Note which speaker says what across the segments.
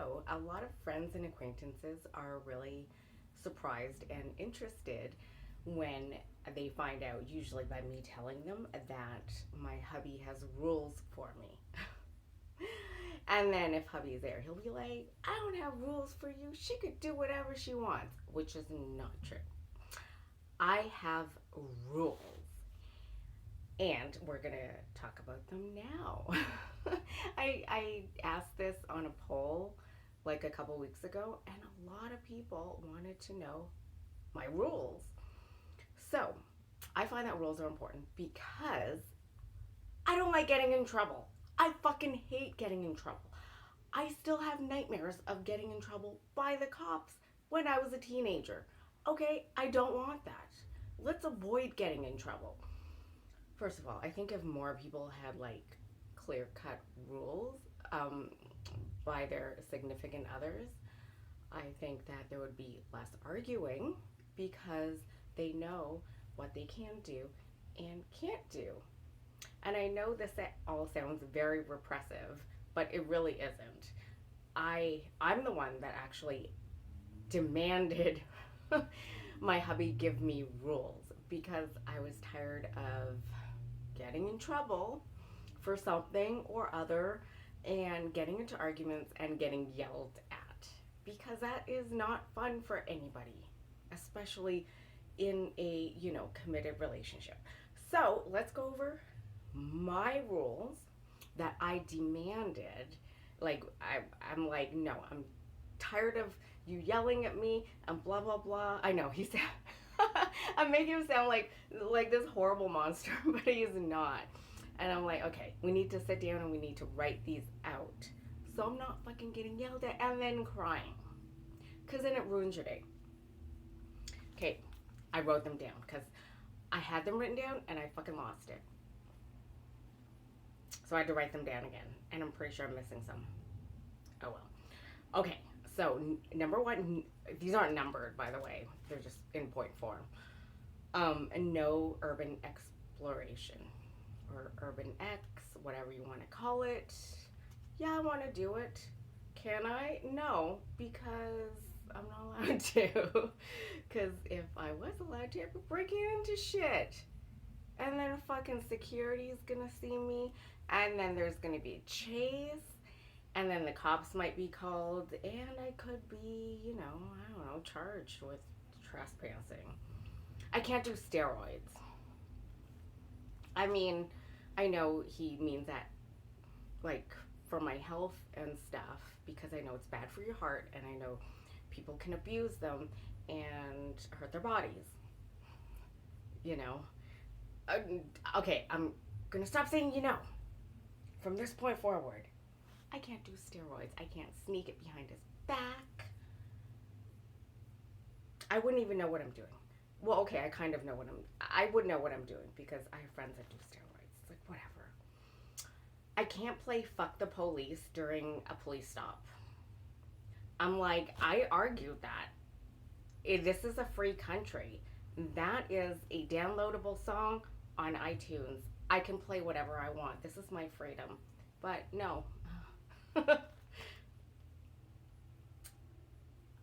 Speaker 1: So, a lot of friends and acquaintances are really surprised and interested when they find out, usually by me telling them, that my hubby has rules for me. And then if hubby's there, he'll be like, I don't have rules for you. She could do whatever she wants, which is not true. I have rules. And we're going to talk about them now. I asked this on a poll like a couple weeks ago, and a lot of people wanted to know my rules. So I find that rules are important because I don't like getting in trouble. I fucking hate getting in trouble. I still have nightmares of getting in trouble by the cops when I was a teenager. Okay, I don't want that. Let's avoid getting in trouble. First of all, I think if more people had like clear cut rules um, by their significant others, I think that there would be less arguing because they know what they can do and can't do. And I know this all sounds very repressive, but it really isn't. I'm the one that actually demanded my hubby give me rules because I was tired of getting in trouble for something or other and getting into arguments and getting yelled at because that is not fun for anybody, especially in a, committed relationship. So, let's go over my rules that I demanded. Like I'm like, no, I'm tired of you yelling at me and blah blah blah. I know he's I'm making him sound like this horrible monster, but he's not. And I'm like, okay, we need to sit down and we need to write these out. So I'm not fucking getting yelled at and then crying. Because then it ruins your day. Okay, I wrote them down because I had them written down and I fucking lost it. So I had to write them down again. And I'm pretty sure I'm missing some. Oh well. Okay, so number one, these aren't numbered, by the way. They're just in point form. No urban exploration. Or urban X, whatever you want to call it. Yeah, I want to do it. Can I? No, because I'm not allowed to. Because if I was allowed to, I'd be breaking into shit. And then fucking security's gonna see me. And then there's gonna be a chase. And then the cops might be called. And I could be, I don't know, charged with trespassing. I can't do steroids. I mean, I know he means that, like, for my health and stuff, because I know it's bad for your heart, and I know people can abuse them and hurt their bodies. You know? Okay, I'm gonna stop saying From this point forward, I can't do steroids. I can't sneak it behind his back. I wouldn't even know what I'm doing. Well, okay, I would know what I'm doing because I have friends that do steroids. It's like, whatever. I can't play fuck the police during a police stop. I'm like, I argued that. This is a free country. That is a downloadable song on iTunes. I can play whatever I want. This is my freedom. But no.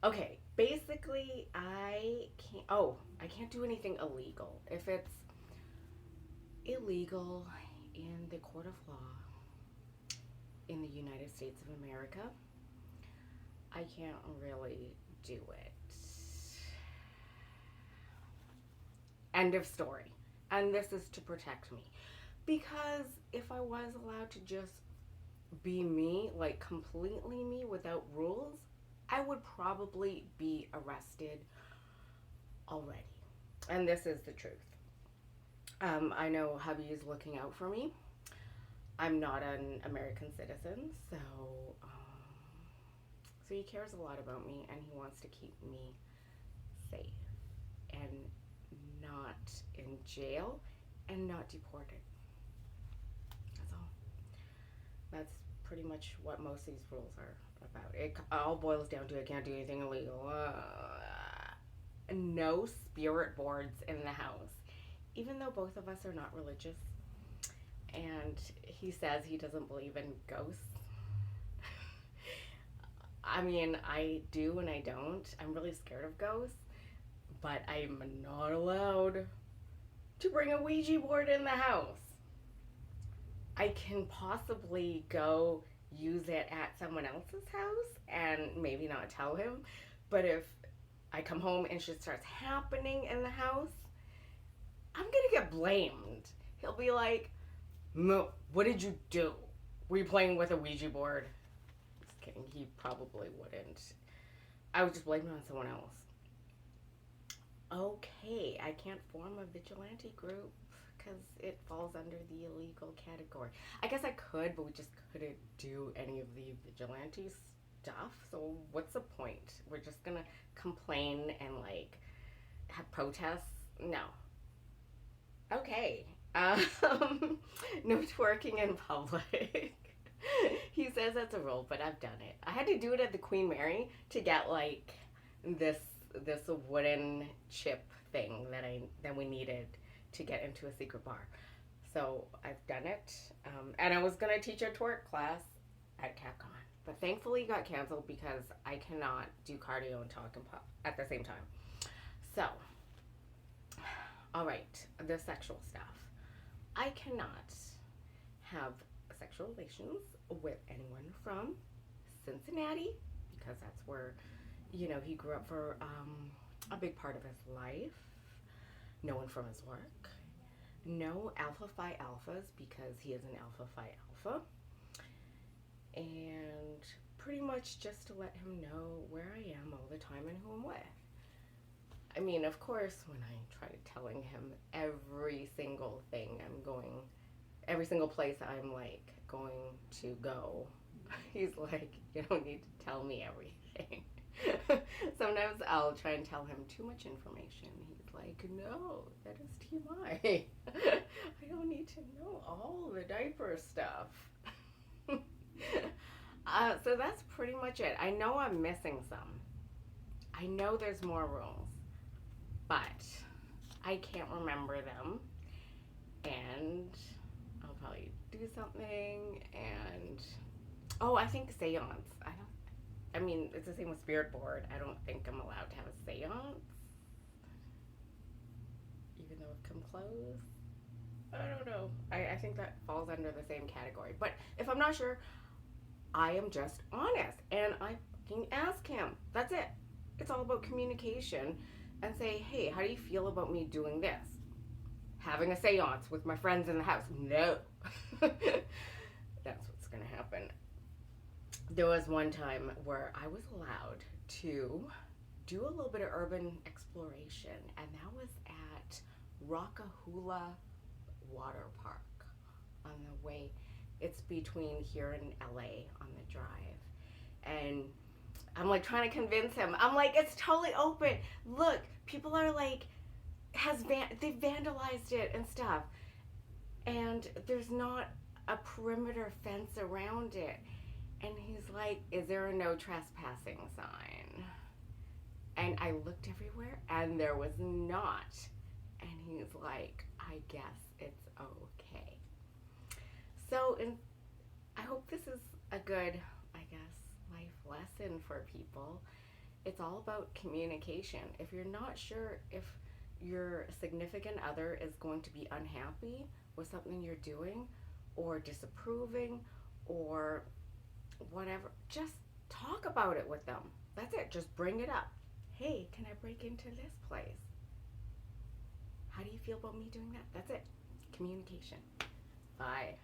Speaker 1: Okay, basically I can't do anything illegal. If it's illegal in the court of law in the United States of America, I can't really do it. End of story. And this is to protect me. Because if I was allowed to just be me, like completely me without rules, I would probably be arrested already. And this is the truth. I know hubby is looking out for me. I'm not an American citizen, so he cares a lot about me and he wants to keep me safe and not in jail and not deported. That's all. That's pretty much what most of these rules are about. It all boils down to I can't do anything illegal. No spirit boards in the house. Even though both of us are not religious, and he says he doesn't believe in ghosts, I mean, I do and I don't. I'm really scared of ghosts, but I'm not allowed to bring a Ouija board in the house. I can possibly go use it at someone else's house and maybe not tell him, but if I come home and shit starts happening in the house, I'm gonna get blamed. He'll be like, "No, what did you do? Were you playing with a Ouija board?" Just kidding. He probably wouldn't. I would just blame it on someone else. Okay, I can't form a vigilante group because it falls under the illegal category. I guess I could, but we just couldn't do any of the vigilante stuff. So what's the point? We're just gonna complain and like have protests? No. Okay. No twerking in public. He says that's a rule, but I've done it. I had to do it at the Queen Mary to get like this wooden chip thing that we needed to get into a secret bar. So I've done it, and I was gonna teach a twerk class at CapCon, but thankfully it got canceled because I cannot do cardio and talk and pop at the same time. So, all right, the sexual stuff. I cannot have sexual relations with anyone from Cincinnati because that's where, he grew up for a big part of his life. No one from his work. No Alpha Phi Alphas because he is an Alpha Phi Alpha. And pretty much just to let him know where I am all the time and who I'm with. I mean, of course, when I try telling him every single thing every single place I'm like going to go, he's like, you don't need to tell me everything. Sometimes I'll try and tell him too much information. He's like, no, that is TMI. I don't need to know all the diaper stuff. So that's pretty much it. I know I'm missing some. I know there's more rules, but I can't remember them. And I'll probably do something. And I think seance. I mean, it's the same with spirit board. I don't think I'm allowed to have a seance, even though I've come close. I don't know. I think that falls under the same category. But if I'm not sure, I am just honest. And I fucking ask him. That's it. It's all about communication. And say, hey, how do you feel about me doing this? Having a seance with my friends in the house? No. That's what's going to happen. There was one time where I was allowed to do a little bit of urban exploration, and that was at Rockahula Water Park on the way. It's between here and LA on the drive. And I'm like trying to convince him. I'm like, it's totally open. Look, people are like, they've vandalized it and stuff. And there's not a perimeter fence around it. And he's like, is there a no trespassing sign? And I looked everywhere and there was not. And he's like, I guess it's okay. So I hope this is a good, life lesson for people. It's all about communication. If you're not sure if your significant other is going to be unhappy with something you're doing or disapproving or whatever, just talk about it with them. That's it. Just bring it up. Hey, can I break into this place? How do you feel about me doing that? That's it. Communication. Bye.